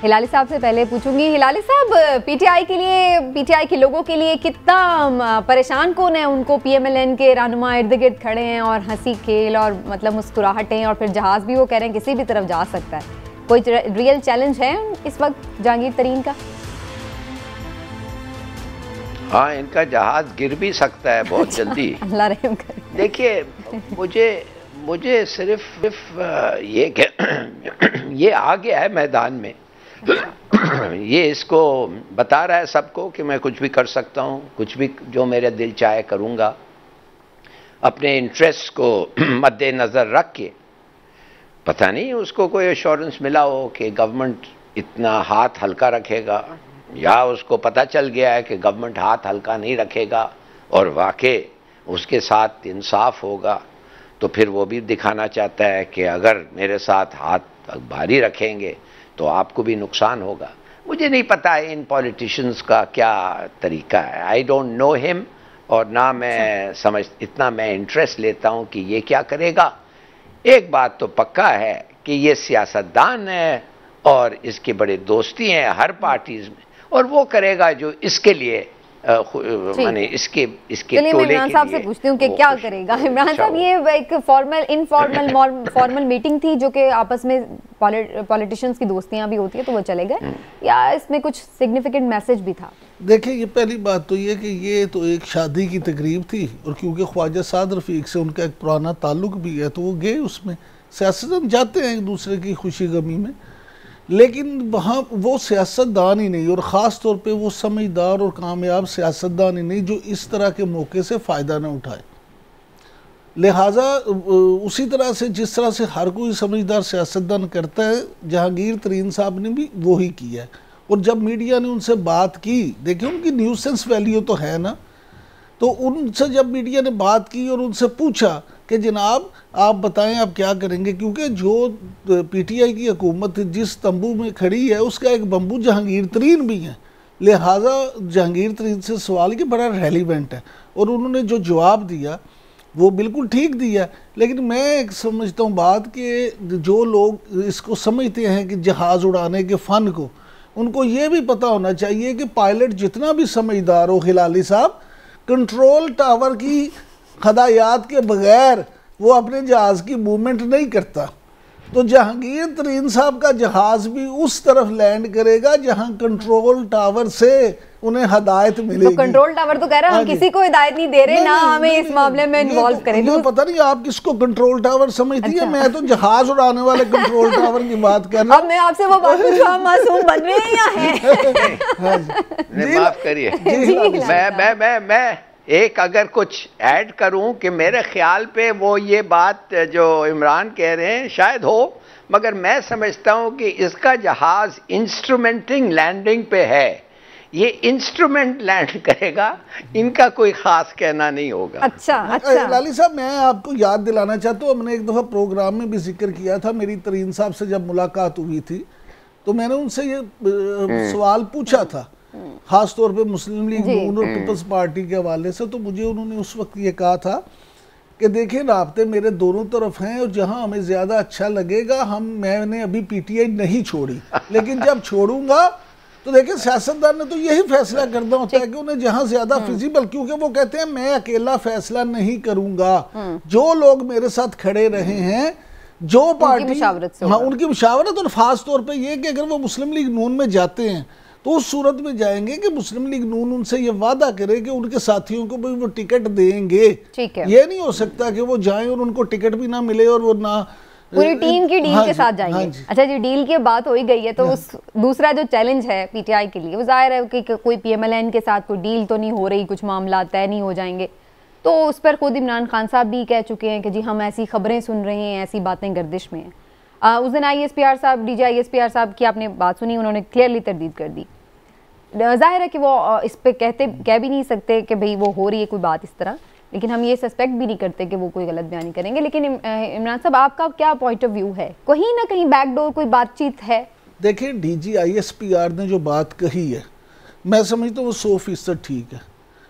हिलाली साहब से पहले पूछूंगी, हिलाली साहब पीटीआई के लिए, पीटीआई के लोगों के लिए कितना परेशान कौन है? उनको पीएमएलएन के रहनुमा इर्द गिर्द खड़े हैं और हंसी खेल और मतलब मुस्कुराहटें, और फिर जहाज भी वो कह रहे हैं किसी भी तरफ जा सकता है। कोई रियल चैलेंज है इस वक्त जहांगीर तरीन का? हाँ, इनका जहाज गिर भी सकता है बहुत जल्दी। अल्लाह रहम करे। देखिए मुझे सिर्फ ये आ गया है मैदान में, ये इसको बता रहा है सबको कि मैं कुछ भी कर सकता हूँ, कुछ भी जो मेरे दिल चाहे करूँगा, अपने इंटरेस्ट को मद्देनज़र रख के। पता नहीं उसको कोई एश्योरेंस मिला हो कि गवर्नमेंट इतना हाथ हल्का रखेगा, या उसको पता चल गया है कि गवर्नमेंट हाथ हल्का नहीं रखेगा और वाकई उसके साथ इंसाफ होगा, तो फिर वो भी दिखाना चाहता है कि अगर मेरे साथ हाथ भारी रखेंगे तो आपको भी नुकसान होगा। मुझे नहीं पता है इन पॉलिटिशियंस का क्या तरीका है, आई डोंट नो हिम, और ना मैं इतना मैं इंटरेस्ट लेता हूँ कि ये क्या करेगा। एक बात तो पक्का है कि ये सियासतदान है और इसके बड़े दोस्ती हैं हर पार्टीज में, और वो करेगा जो इसके लिए माने इसके टोले के लिए। इमरान साहब से पूछती हूँ कि क्या करेगा इमरान साहब। ये एक इनफॉर्मल मीटिंग थी जो कि आपस में पॉलिटिशियंस की दोस्तियां भी होती है, तो वो चले गए, या इसमें कुछ सिग्निफिकेंट मैसेज भी था? देखिए, ये पहली बात तो ये कि ये तो एक शादी की तकरीब थी, और क्योंकि ख्वाजा साद रफीक से उनका एक पुराना ताल्लुक भी है, तो वो गए उसमें। सियासतदान जाते हैं एक दूसरे की खुशी गमी में, लेकिन वहाँ वो सियासतदान ही नहीं, और ख़ास तौर पे वो समझदार और कामयाब सियासतदान ही नहीं जो इस तरह के मौके से फ़ायदा न उठाए। लिहाजा उसी तरह से जिस तरह से हर कोई समझदार सियासतदान करता है, जहांगीर तरीन साहब ने भी वही किया है। और जब मीडिया ने उनसे बात की, देखिए उनकी न्यूसेंस वैल्यू तो है ना, तो उनसे जब मीडिया ने बात की और उनसे पूछा कि जनाब आप बताएं आप क्या करेंगे, क्योंकि जो पीटीआई की हुकूमत जिस तंबू में खड़ी है उसका एक बम्बू जहांगीर तरीन भी है, लिहाजा जहांगीर तरीन से सवाल ये बड़ा रेलिवेंट है। और उन्होंने जो जवाब दिया वो बिल्कुल ठीक दिया। लेकिन मैं एक समझता हूँ बात कि जो लोग इसको समझते हैं कि जहाज़ उड़ाने के फ़न को, उनको ये भी पता होना चाहिए कि पायलट जितना भी समझदार हो, हिलाली साहब, कंट्रोल टावर की हदायत के बगैर वो अपने जहाज़ की मूवमेंट नहीं करता। तो जहांगीर तरीन साहब का जहाज़ भी उस तरफ लैंड करेगा जहां कंट्रोल टावर से उन्हें हदायत मिलेगी। तो कंट्रोल टावर तो कह रहा है हम किसी को हिदायत नहीं दे रहे, ना हमें इस मामले में इन्वॉल्व करें। तो पता नहीं आप किसको कंट्रोल टावर समझती है, मैं तो जहाज उड़ाने वाले कंट्रोल टावर की बात कर रहा हूँ। अब मैं आपसे वो बात पूछूं, हम मासूम बन रहे हैं या हैं? माफ करिए, मैं एक अगर कुछ ऐड करूं कि मेरे ख्याल पे वो ये बात जो इमरान कह रहे हैं शायद हो, मगर मैं समझता हूं कि इसका जहाज इंस्ट्रूमेंटिंग लैंडिंग पे है, ये इंस्ट्रूमेंट लैंड करेगा, इनका कोई खास कहना नहीं होगा। अच्छा। लाली साहब, मैं आपको याद दिलाना चाहता हूँ, हमने एक दफ़ा प्रोग्राम में भी जिक्र किया था, मेरी तरीन साहब से जब मुलाकात हुई थी तो मैंने उनसे ये सवाल पूछा था, खास तौर पे मुस्लिम लीग नून और पीपल्स पार्टी के हवाले से। तो मुझे उन्होंने उस वक्त ये कहा था कि देखिए राब्ते मेरे दोनों तरफ हैं, और जहां हमें ज़्यादा अच्छा लगेगा मैंने अभी पीटीआई नहीं छोड़ी, लेकिन जब छोड़ूंगा तो देखिए सियासतदान ने तो यही फैसला करना होता है कि उन्हें जहां ज़्यादा फिजिबल, क्योंकि वो कहते हैं मैं अकेला फैसला नहीं करूंगा, जो लोग मेरे साथ खड़े रहे हैं, जो पार्टी उनकी मुशावरत, और ख़ास तौर पर यह कि अगर वो मुस्लिम लीग नून में जाते हैं तो उस सूरत में जाएंगे कि मुस्लिम लीग नून उनसे ये वादा करे कि उनके साथियों को भी वो टिकट देंगे। ठीक है, ये नहीं हो सकता कि वो जाएं और उनको टिकट भी ना मिले और वो ना पूरी टीम की डील के साथ जाएंगे। अच्छा जी, डील की बात हो ही गई है, तो उस दूसरा जो चैलेंज है पीटीआई के लिए, वो जाहिर है कि कोई पीएमएलएन के साथ कोई डील तो नहीं हो रही, कुछ मामला तय नहीं हो जाएंगे, तो उस पर खुद इमरान खान साहब भी कह चुके हैं कि जी हम ऐसी खबरें सुन रहे हैं, ऐसी बातें गर्दिश में हैं। उस दिन ISPR साहब, DG ISPR साहब की आपने बात सुनी, उन्होंने क्लियरली तरदीद कर दी। जाहिर है कि वो इस पे कह भी नहीं सकते कि भाई वो हो रही है कोई बात इस तरह, लेकिन हम ये सस्पेक्ट भी नहीं करते कि वो कोई गलत बयानी करेंगे। लेकिन इमरान साहब, आपका क्या पॉइंट ऑफ व्यू है? कहीं ना कहीं बैकडोर कोई बातचीत है? देखिए, DG ISPR ने जो बात कही है, मैं समझता हूँ वो 100% ठीक है।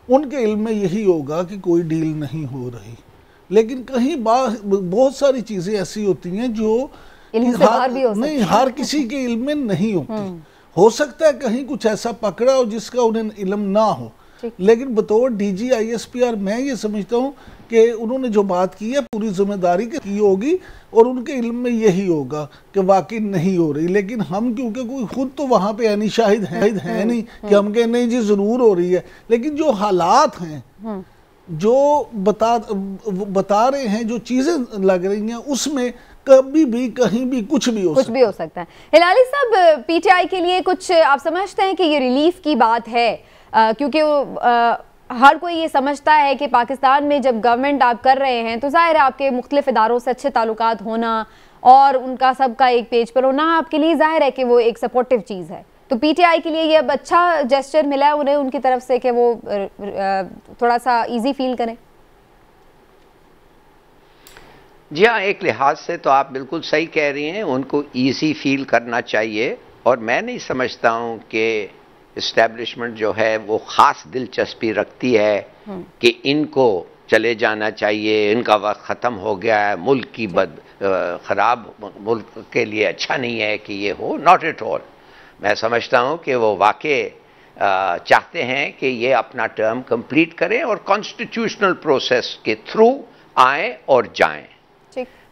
उनके इल्म में यही होगा कि कोई डील नहीं हो रही, लेकिन कहीं बहुत सारी चीज़ें ऐसी होती हैं जो इल्म से बाहर भी हो सकती नहीं, हर किसी के इल्म में नहीं होती। हो सकता है कहीं कुछ ऐसा पकड़ा हो जिसका उन्हें इल्म ना हो, लेकिन बतौर डीजी ISPR मैं ये समझता हूँ कि उन्होंने जो बात की है पूरी जिम्मेदारी की होगी और उनके इल्म में यही होगा कि वाकई नहीं हो रही। लेकिन हम क्योंकि कोई खुद तो वहाँ पे यानी शाहिद है नहीं कि हम कहें नहीं जी ज़रूर हो रही है, लेकिन जो हालात हैं जो बता रहे हैं, जो चीज़ें लग रही हैं, उसमें कभी भी कहीं भी कुछ भी हो सकता है। हिलाली साहब, PTI के लिए कुछ आप समझते हैं कि ये रिलीफ की बात है? क्योंकि हर कोई ये समझता है कि पाकिस्तान में जब गवर्नमेंट आप कर रहे हैं तो जाहिर है आपके मुख्तलिफ इदारों से अच्छे ताल्लुकात होना और उनका सबका एक पेज पर होना आपके लिए जाहिर है कि वो एक सपोर्टिव चीज़ है। तो PTI के लिए ये अब अच्छा जेस्चर मिला है उन्हें उनकी तरफ से कि वो थोड़ा सा इजी फील करें। जी हाँ, एक लिहाज से तो आप बिल्कुल सही कह रही हैं, उनको इजी फील करना चाहिए। और मैं नहीं समझता हूँ कि इस्टेब्लिशमेंट जो है वो ख़ास दिलचस्पी रखती है कि इनको चले जाना चाहिए, इनका वक्त ख़त्म हो गया है, मुल्क की ख़राब, मुल्क के लिए अच्छा नहीं है कि ये हो। Not at all. मैं समझता हूँ कि वो वाकई चाहते हैं कि ये अपना टर्म कंप्लीट करें और कॉन्स्टिट्यूशनल प्रोसेस के थ्रू आएँ और जाएँ।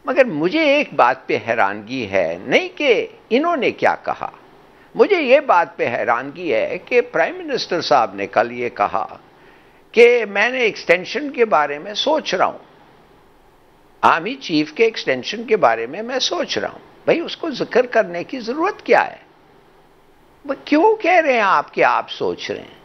मगर मुझे एक बात पे हैरानगी है, नहीं कि इन्होंने क्या कहा, मुझे ये बात पे हैरानगी है कि प्राइम मिनिस्टर साहब ने कल ये कहा कि मैंने एक्सटेंशन के बारे में सोच रहा हूं, आर्मी चीफ के एक्सटेंशन के बारे में मैं सोच रहा हूं। भाई उसको जिक्र करने की जरूरत क्या है? वो क्यों कह रहे हैं आप कि आप सोच रहे हैं?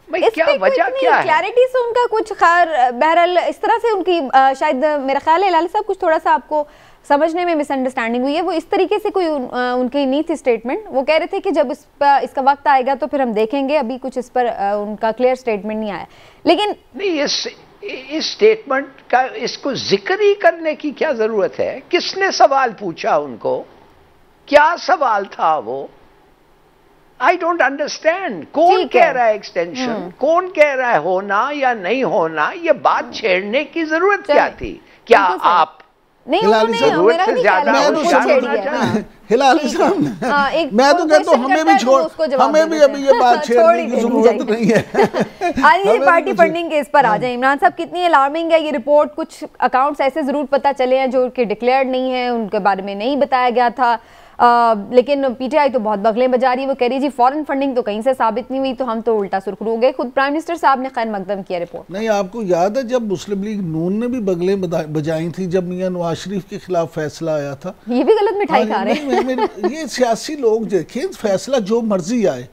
क्या वजह क्या है? क्लैरिटी से उनका कुछ खैर बहरहाल इस तरह से उनकी शायद मेरा ख्याल है लाली साहब कुछ थोड़ा सा आपको समझने में मिसअंडरस्टैंडिंग हुई है। वो इस तरीके से कोई उनकी नहीं थी स्टेटमेंट। वो कह रहे थे कि जब इसका वक्त आएगा तो फिर हम देखेंगे, अभी कुछ इस पर उनका क्लियर स्टेटमेंट नहीं आया। लेकिन नहीं, इस स्टेटमेंट का इसको जिक्र ही करने की क्या जरूरत है? किसने सवाल पूछा उनको? क्या सवाल था वो? I don't understand. कौन कह रहा है एक्सटेंशन, कौन कह रहा है होना या नहीं होना? ये बात छेड़ने की जरूरत क्या थी? क्या आप नहीं जरूरत से ज्यादा हिलाली साहब, मैं तो कहता हूँ हमें भी छोड़, हमें भी अभी ये बात छेड़ने की जरूरत नहीं है। आइए पार्टी फंडिंग के इस पर आ जाए। इमरान साहब, कितनी अलार्मिंग है ये रिपोर्ट? कुछ अकाउंट्स ऐसे जरूर पता चले हैं जो कि डिक्लेयर्ड नहीं है, उनके बारे में नहीं बताया गया था, लेकिन PTI तो बहुत बगलें बजा रही है। वो कह रही जी फॉरेन फंडिंग तो कहीं से साबित नहीं हुई, तो हम तो उल्टा सुर्खरू हो गए। खुद प्राइम मिनिस्टर साहब ने खैर मकदम किया रिपोर्ट। नहीं, आपको याद है जब मुस्लिम लीग नून ने भी बगलें बजाई थी जब मियां नवाज शरीफ के खिलाफ फैसला आया था? ये भी गलत मिठाई खा रहे हैं। ये सियासी लोग देखें, फैसला जो मर्जी आए,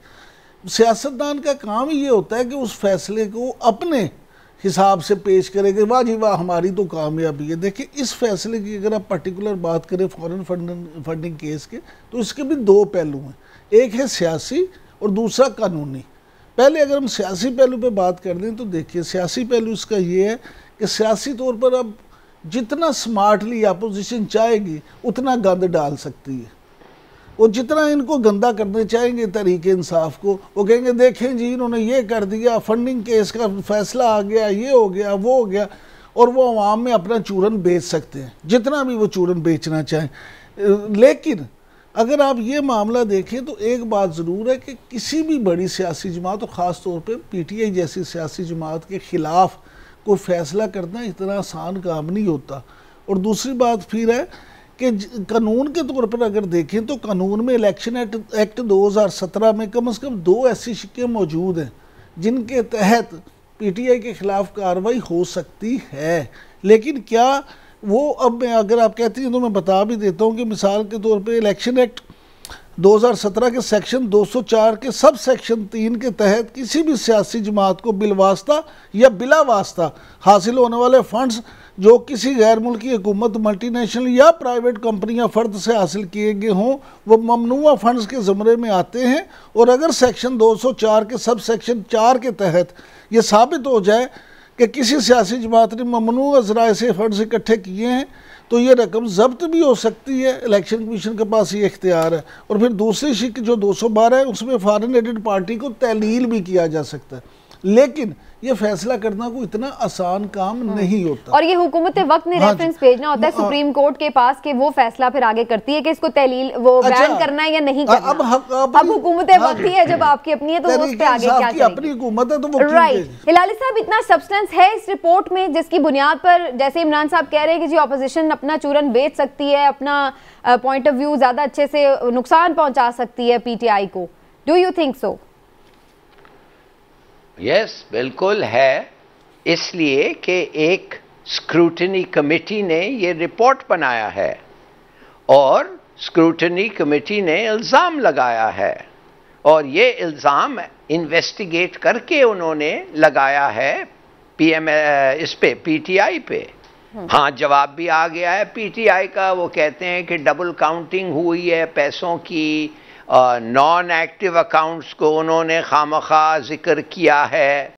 सियासतदान का काम ही ये होता है कि उस फैसले को अपने हिसाब से पेश करेंगे, वाह जी वाह हमारी तो कामयाबी है। देखिए इस फैसले की अगर आप पर्टिकुलर बात करें फॉरेन फंडिंग केस के, तो इसके भी दो पहलू हैं, एक है सियासी और दूसरा कानूनी। पहले अगर हम सियासी पहलू पे बात कर दें तो देखिए सियासी पहलू इसका ये है कि सियासी तौर पर अब जितना स्मार्टली अपोजिशन चाहेगी उतना गंद डाल सकती है, और जितना इनको गंदा करने चाहेंगे तरीके इंसाफ को, वो कहेंगे देखें जी इन्होंने ये कर दिया, फंडिंग केस का फैसला आ गया, ये हो गया वो हो गया, और वो अवाम में अपना चूरन बेच सकते हैं जितना भी वो चूरन बेचना चाहें। लेकिन अगर आप ये मामला देखें तो एक बात ज़रूर है कि किसी भी बड़ी सियासी जमात और ख़ास तौर पे PTI जैसी सियासी जमात के ख़िलाफ़ कोई फ़ैसला करना इतना आसान काम नहीं होता। और दूसरी बात फिर है कि कानून के तौर पर अगर देखें तो कानून में इलेक्शन एक्ट 2017 में कम से कम 2 ऐसी शिक्के मौजूद हैं जिनके तहत PTI के ख़िलाफ़ कार्रवाई हो सकती है। लेकिन क्या वो, अब मैं अगर आप कहती हैं तो मैं बता भी देता हूँ कि मिसाल के तौर पे इलेक्शन एक्ट 2017 के सेक्शन 204 के सब सेक्शन 3 के तहत किसी भी सियासी जमात को बिलवास्ता या बिला वास्ता हासिल होने वाले फंड्स जो किसी गैर मुल्की हुकूमत, मल्टीनेशनल या प्राइवेट कंपनी या फ़र्द से हासिल किए गए हों वो ममनुआ फंड्स के ज़मरे में आते हैं। और अगर सेक्शन 204 के सब सेक्शन 4 के तहत ये साबित हो जाए कि किसी सियासी जमात ने ममनुआ ज़राए से फंड्स इकट्ठे किए हैं तो ये रकम जब्त भी हो सकती है। इलेक्शन कमीशन के पास ये इख्तियार है। और फिर दूसरी शिक जो 212 है उसमें फॉरेन एडेड पार्टी को तहलील भी किया जा सकता है। लेकिन ये फैसला करना कोई इतना आसान काम नहीं होता। और ये हुकूमत वक्त ने रेफरेंस भेजना होता है सुप्रीम कोर्ट के पास कि वो फैसला फिर आगे करती है कि इसको तहलील वो बैन करना है या नहीं करना। अब हुकूमत वक्त ही है, जब आपकी अपनी है तो उस पे आगे क्या करेगी? अपनी हुकूमत है तो वो राइट। हिलाली साहब, इतना सब्सटेंस है इस रिपोर्ट में जिसकी बुनियाद पर जैसे इमरान साहब कह रहे हैं कि जी ऑपोजिशन अपना चूरन बेच सकती है, अपना पॉइंट ऑफ व्यू ज्यादा अच्छे से नुकसान पहुंचा सकती है पीटीआई को। Do you think so? Yes, बिल्कुल है, इसलिए कि एक स्क्रूटनी कमेटी ने ये रिपोर्ट बनाया है और स्क्रूटनी कमेटी ने इल्ज़ाम लगाया है और ये इल्ज़ाम इन्वेस्टिगेट करके उन्होंने लगाया है इस पे पीटीआई पे। हाँ, जवाब भी आ गया है पीटीआई का। वो कहते हैं कि डबल काउंटिंग हुई है पैसों की, नॉन एक्टिव अकाउंट्स को उन्होंने खामखा जिक्र किया है।